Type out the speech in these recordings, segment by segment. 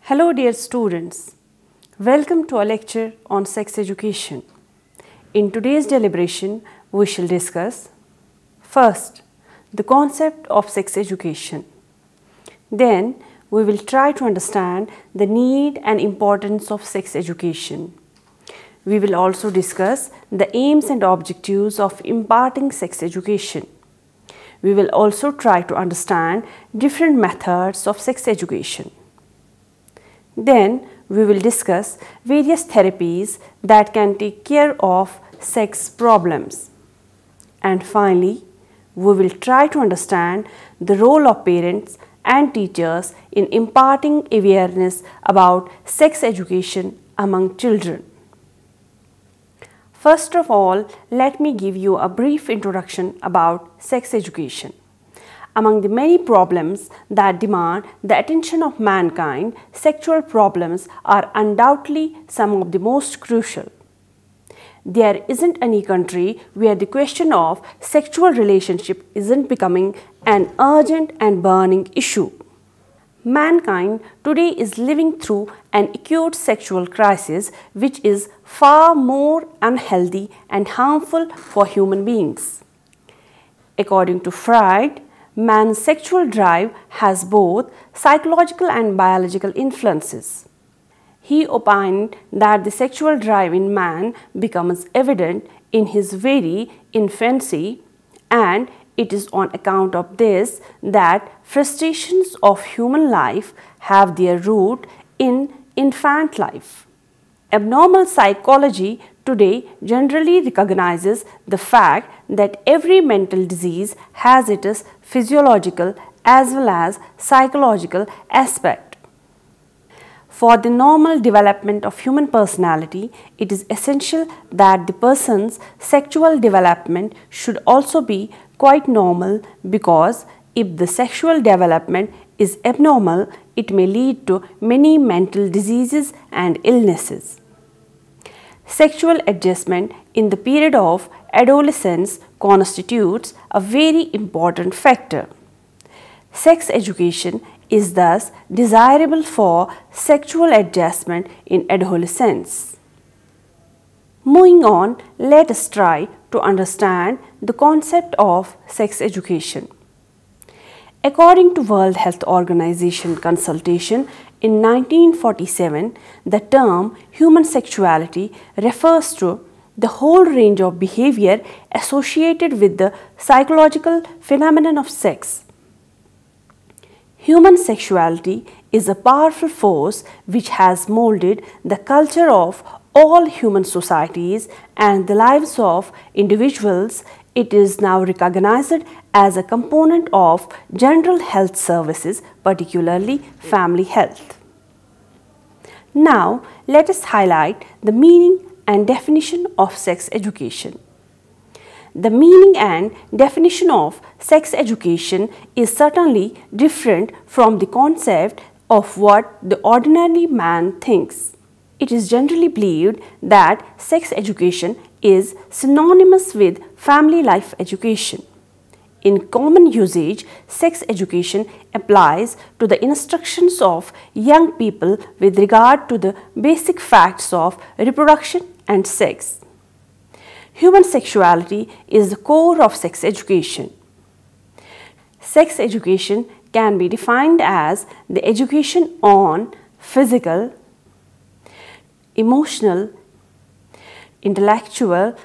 Hello dear students, welcome to our lecture on sex education. In today's deliberation, we shall discuss first the concept of sex education. Then we will try to understand the need and importance of sex education. We will also discuss the aims and objectives of imparting sex education. We will also try to understand different methods of sex education. Then we will discuss various therapies that can take care of sex problems. And finally, we will try to understand the role of parents and teachers in imparting awareness about sex education among children. First of all, let me give you a brief introduction about sex education. Among the many problems that demand the attention of mankind, sexual problems are undoubtedly some of the most crucial. There isn't any country where the question of sexual relationship isn't becoming an urgent and burning issue. Mankind today is living through an acute sexual crisis which is far more unhealthy and harmful for human beings. According to Freud, man's sexual drive has both psychological and biological influences. He opined that the sexual drive in man becomes evident in his very infancy, and it is on account of this that frustrations of human life have their root in infant life. Abnormal psychology today generally recognizes the fact that every mental disease has its physiological as well as psychological aspect. For the normal development of human personality, it is essential that the person's sexual development should also be quite normal, because if the sexual development is abnormal, it may lead to many mental diseases and illnesses. Sexual adjustment in the period of adolescence constitutes a very important factor. Sex education is thus desirable for sexual adjustment in adolescence. Moving on, let us try to understand the concept of sex education. According to World Health Organization consultation in 1947, the term human sexuality refers to the whole range of behavior associated with the psychological phenomenon of sex. Human sexuality is a powerful force which has molded the culture of all human societies and the lives of individuals. It is now recognized as a component of general health services, particularly family health. Now, let us highlight the meaning and definition of sex education. The meaning and definition of sex education is certainly different from the concept of what the ordinary man thinks. It is generally believed that sex education is synonymous with family life education. In common usage, sex education applies to the instructions of young people with regard to the basic facts of reproduction and sex. Human sexuality is the core of sex education. Sex education can be defined as the education on physical, emotional, intellectual,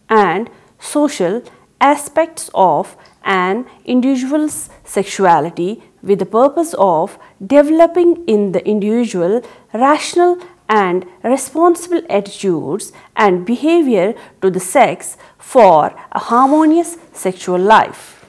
and social aspects of an individual's sexuality with the purpose of developing in the individual rational and responsible attitudes and behavior to the sex for a harmonious sexual life.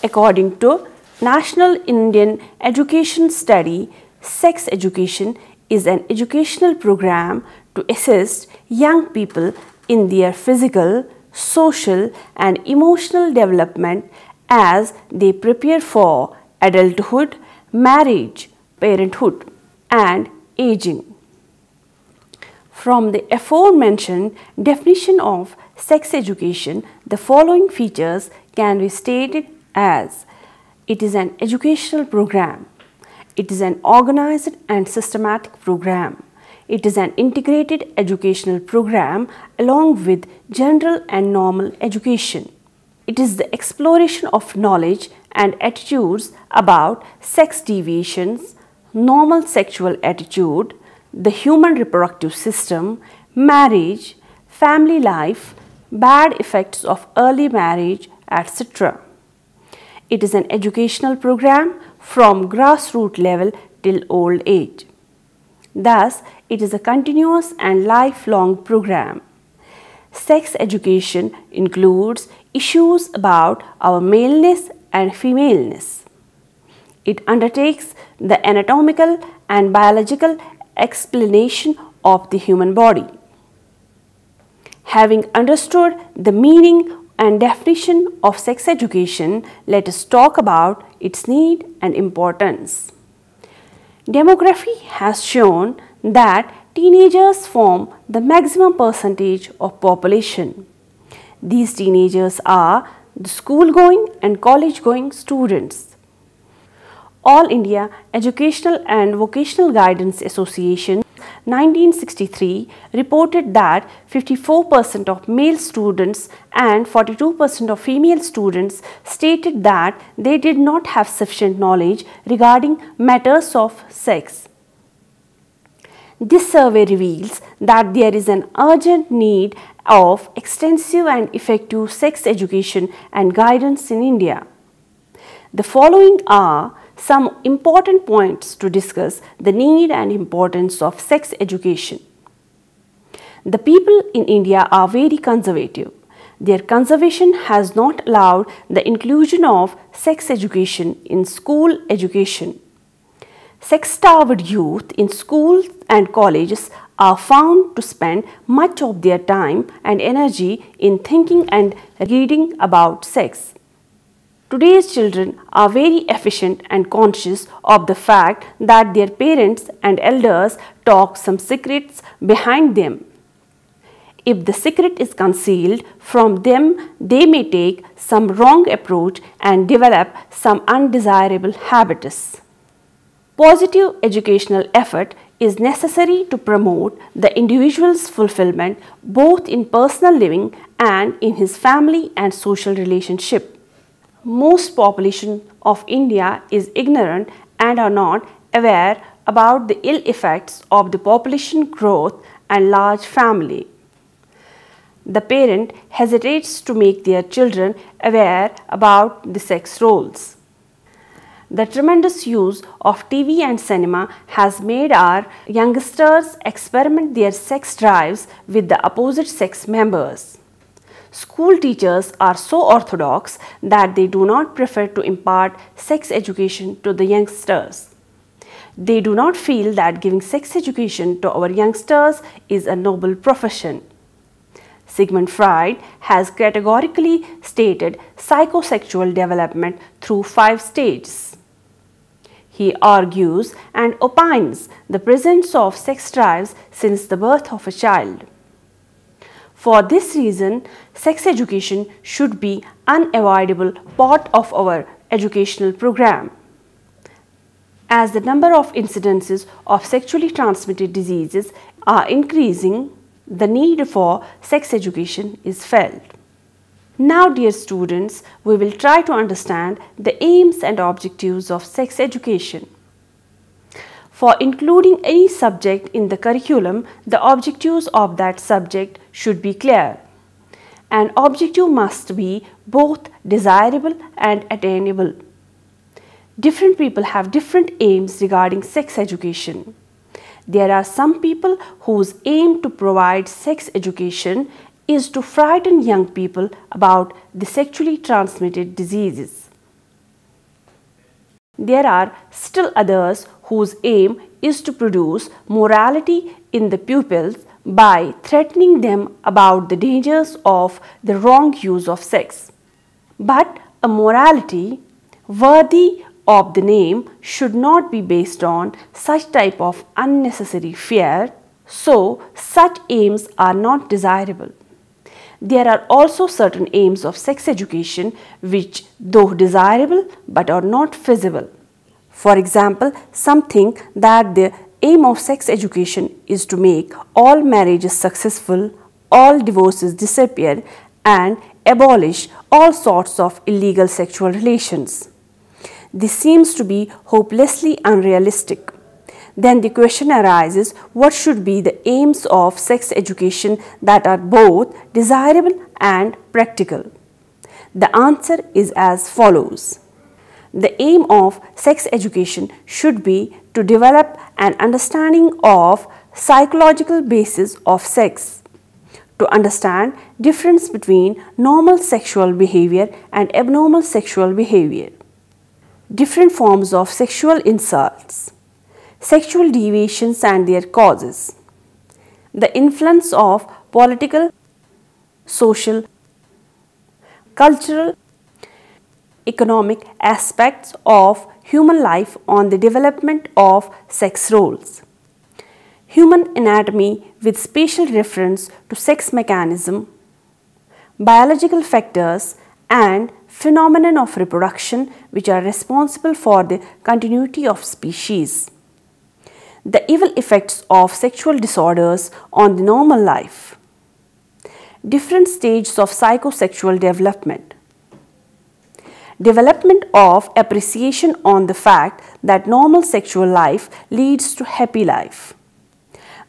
According to National Indian Education Study, sex education is an educational program to assist young people in their physical, social, and emotional development as they prepare for adulthood, marriage, parenthood, and aging. From the aforementioned definition of sex education, the following features can be stated as: it is an educational program. It is an organized and systematic program. It is an integrated educational program along with general and normal education. It is the exploration of knowledge and attitudes about sex deviations, normal sexual attitude, the human reproductive system, marriage, family life, bad effects of early marriage, etc. It is an educational program from grassroots level till old age. Thus, it is a continuous and lifelong program. Sex education includes issues about our maleness and femaleness. It undertakes the anatomical and biological explanation of the human body. Having understood the meaning and definition of sex education, let us talk about its need and importance. Demography has shown that teenagers form the maximum percentage of population. These teenagers are the school-going and college-going students. All India Educational and Vocational Guidance Association 1963 reported that 54% of male students and 42% of female students stated that they did not have sufficient knowledge regarding matters of sex. This survey reveals that there is an urgent need of extensive and effective sex education and guidance in India. The following are some important points to discuss the need and importance of sex education. The people in India are very conservative. Their conservation has not allowed the inclusion of sex education in school education. Sex-starved youth in schools and colleges are found to spend much of their time and energy in thinking and reading about sex. Today's children are very efficient and conscious of the fact that their parents and elders talk some secrets behind them. If the secret is concealed from them, they may take some wrong approach and develop some undesirable habits. Positive educational effort is necessary to promote the individual's fulfillment both in personal living and in his family and social relationship. Most population of India is ignorant and are not aware about the ill effects of the population growth and large family. The parent hesitates to make their children aware about the sex roles. The tremendous use of TV and cinema has made our youngsters experiment their sex drives with the opposite sex members. School teachers are so orthodox that they do not prefer to impart sex education to the youngsters. They do not feel that giving sex education to our youngsters is a noble profession. Sigmund Freud has categorically stated psychosexual development through 5 stages. He argues and opines the presence of sex drives since the birth of a child. For this reason, sex education should be an unavoidable part of our educational program. As the number of incidences of sexually transmitted diseases are increasing, the need for sex education is felt. Now, dear students, we will try to understand the aims and objectives of sex education. For including any subject in the curriculum, the objectives of that subject should be clear. An objective must be both desirable and attainable. Different people have different aims regarding sex education. There are some people whose aim to provide sex education is to frighten young people about the sexually transmitted diseases. There are still others whose aim is to produce morality in the pupils by threatening them about the dangers of the wrong use of sex. But a morality worthy of the name should not be based on such type of unnecessary fear, so such aims are not desirable. There are also certain aims of sex education which, though desirable, but are not feasible. For example, some think that the aim of sex education is to make all marriages successful, all divorces disappear, and abolish all sorts of illegal sexual relations. This seems to be hopelessly unrealistic. Then the question arises, what should be the aims of sex education that are both desirable and practical? The answer is as follows. The aim of sex education should be to develop an understanding of psychological basis of sex, to understand difference between normal sexual behavior and abnormal sexual behavior, different forms of sexual insults, sexual deviations and their causes, the influence of political, social, cultural, economic aspects of human life on the development of sex roles, human anatomy with special reference to sex mechanism, biological factors and phenomenon of reproduction which are responsible for the continuity of species, the evil effects of sexual disorders on the normal life, different stages of psychosexual development, development of appreciation on the fact that normal sexual life leads to happy life.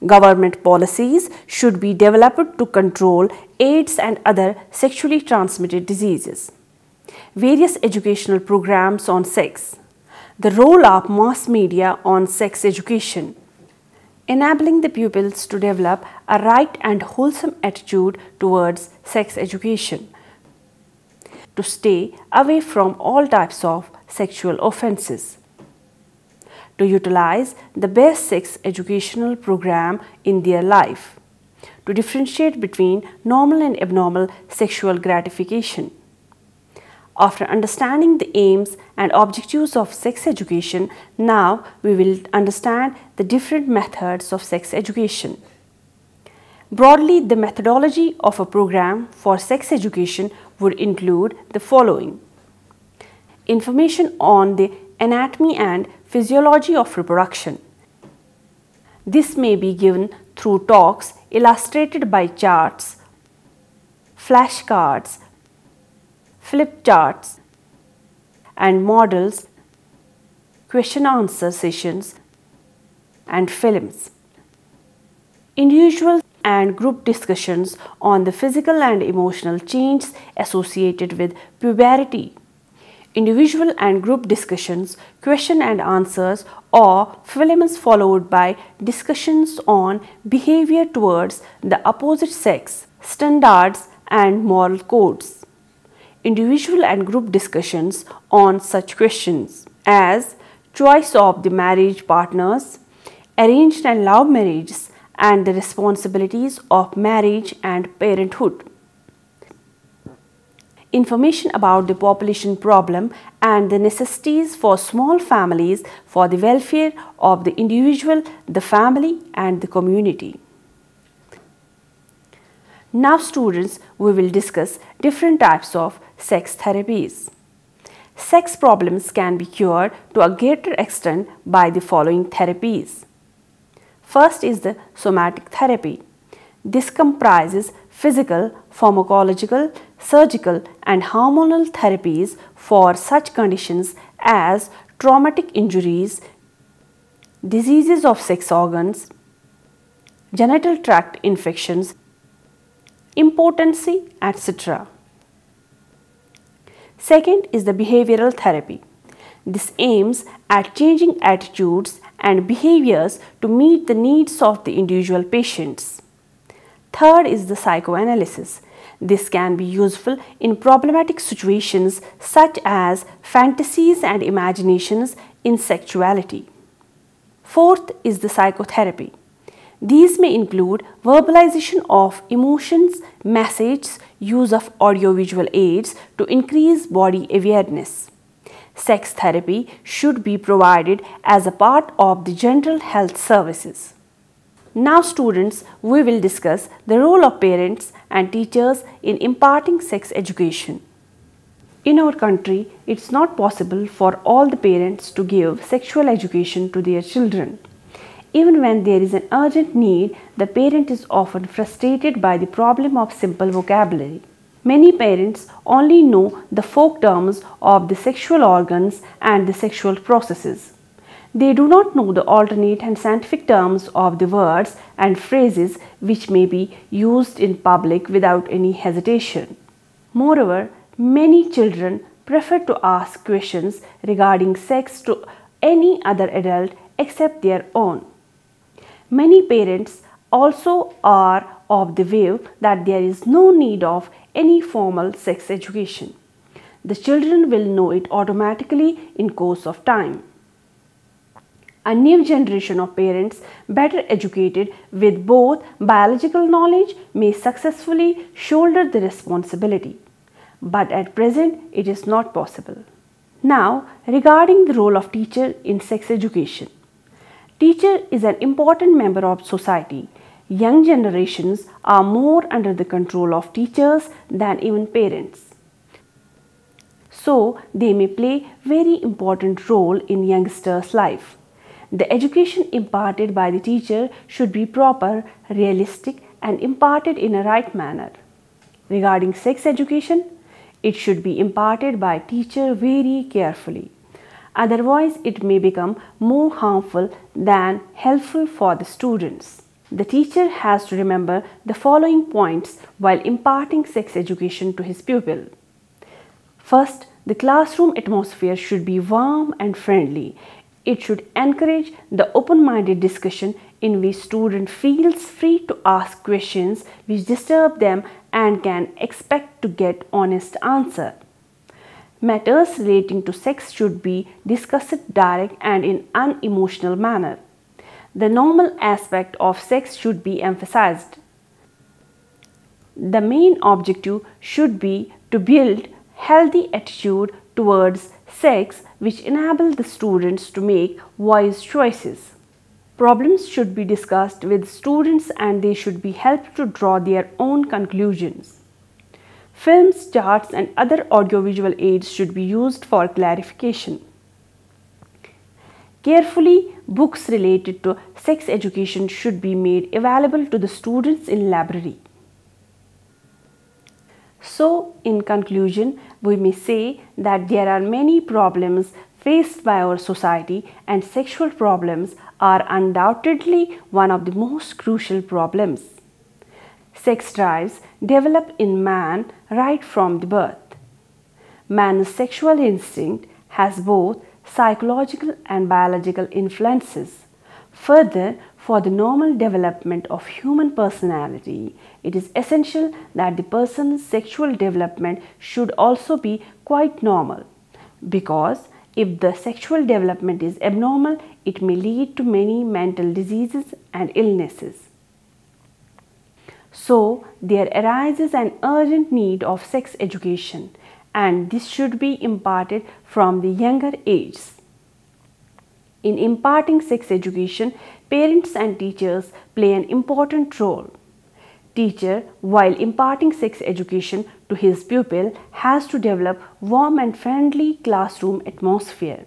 Government policies should be developed to control AIDS and other sexually transmitted diseases. Various educational programs on sex. The role of mass media on sex education. Enabling the pupils to develop a right and wholesome attitude towards sex education. To stay away from all types of sexual offences. To utilize the best sex educational program in their life. To differentiate between normal and abnormal sexual gratification. After understanding the aims and objectives of sex education, now we will understand the different methods of sex education. Broadly, the methodology of a program for sex education would include the following. Information on the anatomy and physiology of reproduction. This may be given through talks illustrated by charts, flashcards, flip charts and models, question-answer sessions and films. Individual and group discussions on the physical and emotional changes associated with puberty. Individual and group discussions, question and answers or films followed by discussions on behavior towards the opposite sex, standards and moral codes. Individual and group discussions on such questions as choice of the marriage partners, arranged and love marriages, and the responsibilities of marriage and parenthood. Information about the population problem and the necessities for small families for the welfare of the individual, the family, and the community. Now students, we will discuss different types of sex therapies. Sex problems can be cured to a greater extent by the following therapies. First is the somatic therapy. This comprises physical, pharmacological, surgical and hormonal therapies for such conditions as traumatic injuries, diseases of sex organs, genital tract infections, impotency, etc. Second is the behavioral therapy. This aims at changing attitudes and behaviors to meet the needs of the individual patients. Third is the psychoanalysis. This can be useful in problematic situations such as fantasies and imaginations in sexuality. Fourth is the psychotherapy. These may include verbalization of emotions, messages, use of audiovisual aids to increase body awareness. Sex therapy should be provided as a part of the general health services. Now students, we will discuss the role of parents and teachers in imparting sex education. In our country, it's not possible for all the parents to give sexual education to their children. Even when there is an urgent need, the parent is often frustrated by the problem of simple vocabulary. Many parents only know the folk terms of the sexual organs and the sexual processes. They do not know the alternate and scientific terms of the words and phrases which may be used in public without any hesitation. Moreover, many children prefer to ask questions regarding sex to any other adult except their own. Many parents also are of the view that there is no need of any formal sex education. The children will know it automatically in course of time. A new generation of parents, better educated with both biological knowledge, may successfully shoulder the responsibility. But at present, it is not possible. Now, regarding the role of teacher in sex education. Teacher is an important member of society. Young generations are more under the control of teachers than even parents. So, they may play very important role in youngsters' life. The education imparted by the teacher should be proper, realistic and imparted in a right manner. Regarding sex education, it should be imparted by teacher very carefully. Otherwise, it may become more harmful than helpful for the students. The teacher has to remember the following points while imparting sex education to his pupil. First, the classroom atmosphere should be warm and friendly. It should encourage the open-minded discussion in which student feels free to ask questions which disturb them and can expect to get honest answer. Matters relating to sex should be discussed direct and in unemotional manner. The normal aspect of sex should be emphasized. The main objective should be to build healthy attitude towards sex which enable the students to make wise choices. Problems should be discussed with students and they should be helped to draw their own conclusions. Films, charts and other audiovisual aids should be used for clarification. Carefully, books related to sex education should be made available to the students in library. So, in conclusion, we may say that there are many problems faced by our society and sexual problems are undoubtedly one of the most crucial problems. Sex drives develop in man right from the birth. Man's sexual instinct has both psychological and biological influences. Further, for the normal development of human personality, it is essential that the person's sexual development should also be quite normal. Because if the sexual development is abnormal, it may lead to many mental diseases and illnesses. So, there arises an urgent need of sex education, and this should be imparted from the younger ages. In imparting sex education, parents and teachers play an important role. Teacher, while imparting sex education to his pupil, has to develop warm and friendly classroom atmosphere.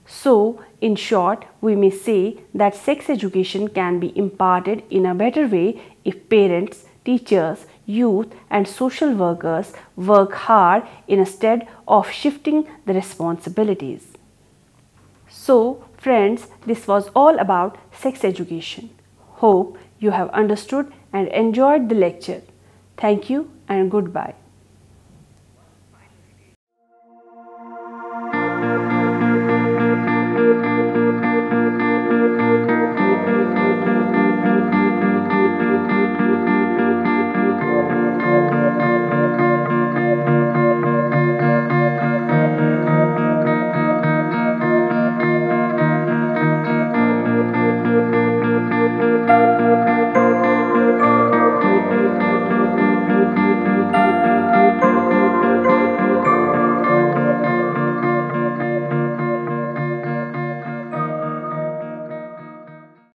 So, in short, we may say that sex education can be imparted in a better way if parents, teachers, youth and social workers work hard instead of shifting the responsibilities. So, friends, this was all about sex education. Hope you have understood and enjoyed the lecture. Thank you and goodbye.